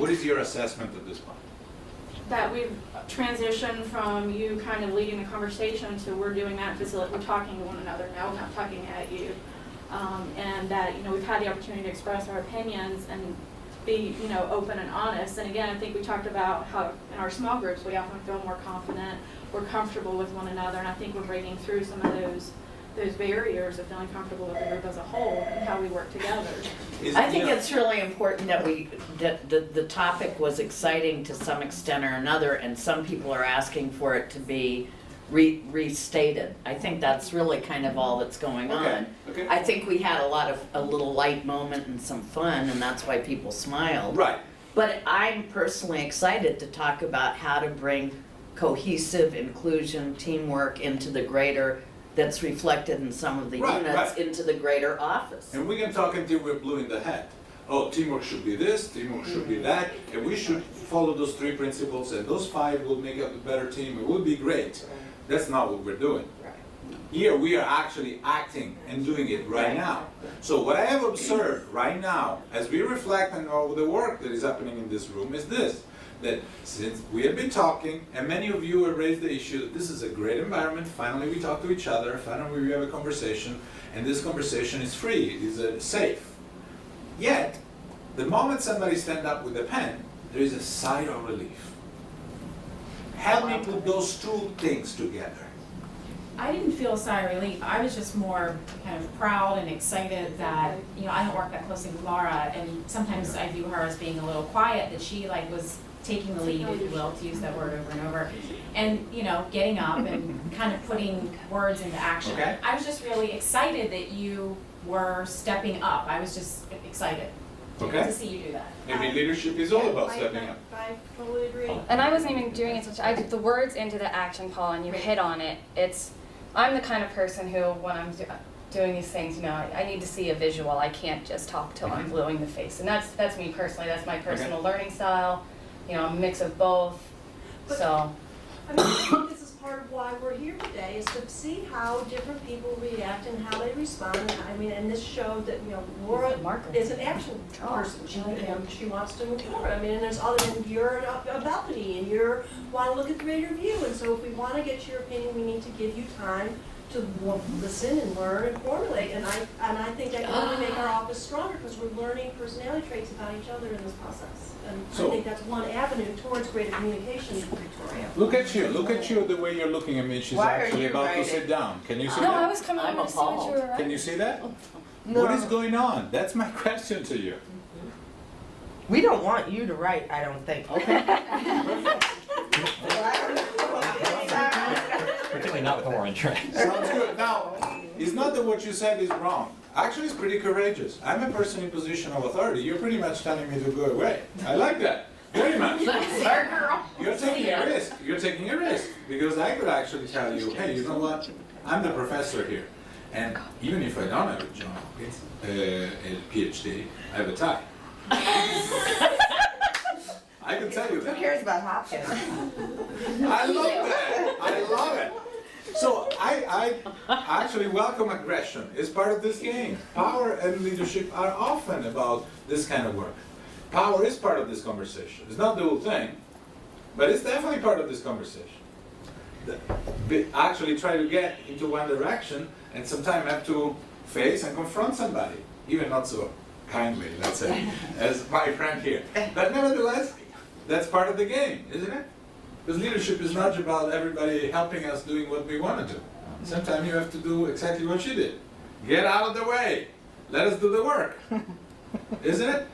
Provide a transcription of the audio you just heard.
What is your assessment at this point? That we've transitioned from you kind of leading the conversation to we're doing that, we're talking to one another now, we're not talking at you. And that, you know, we've had the opportunity to express our opinions and be, you know, open and honest. And again, I think we talked about how in our small groups we often feel more confident, we're comfortable with one another, and I think we're breaking through some of those barriers of feeling comfortable with the group as a whole and how we work together. I think it's really important that the topic was exciting to some extent or another, and some people are asking for it to be restated. I think that's really kind of all that's going on. Okay. I think we had a little light moment and some fun, and that's why people smiled. Right. But I'm personally excited to talk about how to bring cohesive inclusion, teamwork into the greater, that's reflected in some of the units, into the greater office. And we can talk until we're blue in the head. Oh, teamwork should be this, teamwork should be that, and we should follow those 3 principles, and those 5 will make up a better team. It will be great. That's not what we're doing. Here we are actually acting and doing it right now. So what I have observed right now, as we reflect on all the work that is happening in this room, is this. That since we have been talking, and many of you have raised the issue that this is a great environment, finally we talk to each other, finally we have a conversation, and this conversation is free, it is safe. Yet, the moment somebody stands up with a pen, there is a sigh of relief. Help me put those 2 things together. I didn't feel a sigh of relief. I was just more kind of proud and excited that, you know, I don't work that closely with Laura, and sometimes I view her as being a little quiet, that she like was taking the lead, if you will, to use that word over and over, and, you know, getting up and kind of putting words into action. Okay. I was just really excited that you were stepping up. I was just excited to see you do that. Maybe leadership is all about stepping up. I totally agree. And I wasn't even doing it such, I did the words into the action, Paul, and you hit on it. I'm the kind of person who, when I'm doing these things, you know, I need to see a visual. I can't just talk till I'm blue in the face. And that's me personally, that's my personal learning style. You know, a mix of both, But- so. I mean, I think this is part of why we're here today, is to see how different people react and how they respond. I mean, and this showed that, you know, Laura is an action person. She wants to move forward. I mean, and there's other, and you're a balcony, and you want to look at the greater view. And so if we want to get your opinion, we need to give you time to listen and learn and formulate. And I think that can only make our office stronger, because we're learning personality traits about each other in this process. And So- I think that's one avenue towards greater communication, Victoria. Look at you, the way you're looking at me. She's Why are actually you about to writing? sit down. Can you see No, I that? was coming I'm over to see what you appalled. were writing. Can you see that? No. What is going on? That's my question to you. We don't want you to write, I don't think. Particularly not with orange, right? Sounds good. Now, it's not that what you said is wrong. Actually, it's pretty courageous. I'm a person in position of authority. You're pretty much telling me to go away. I like that. Very much. You're taking a risk. You're taking a risk. Because I could actually tell you, hey, you know what? I'm the professor here. And even if I don't have a John Hopkins, a PhD, I have a tie. I can tell you Who that. cares about Hopkins? I love that. I love it. So I actually welcome aggression. It's part of this game. Power and leadership are often about this kind of work. Power is part of this conversation. It's not the whole thing, but it's definitely part of this conversation. We actually try to get into one direction, and sometimes have to face and confront somebody, even not so kindly, let's say, as my friend here. But nevertheless, that's part of the game, isn't it? Because leadership is not about everybody helping us doing what we want to do. Sometimes you have to do exactly what you did. Get out of the way. Let us do the work. Isn't it?